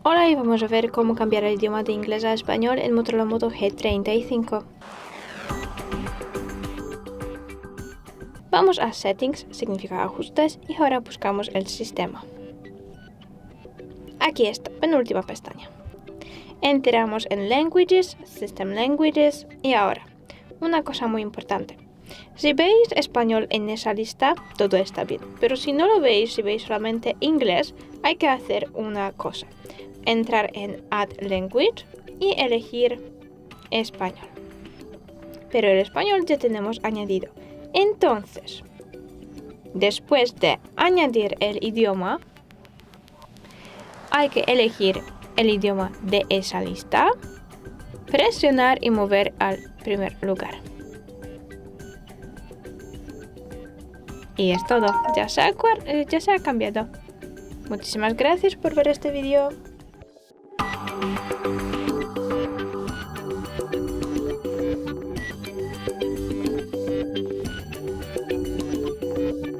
Hola y vamos a ver cómo cambiar el idioma de inglés a español en Motorola Moto G35. Vamos a Settings, significa ajustes, y ahora buscamos el sistema. Aquí está, penúltima pestaña. Entramos en Languages, System Languages, y ahora, una cosa muy importante. Si veis español en esa lista, todo está bien. Pero si no lo veis, si veis solamente inglés, hay que hacer una cosa. Entrar en Add Language y elegir español. Pero el español ya tenemos añadido. Entonces, después de añadir el idioma, hay que elegir el idioma de esa lista, presionar y mover al primer lugar. Y es todo, ya se ha cambiado. Muchísimas gracias por ver este vídeo.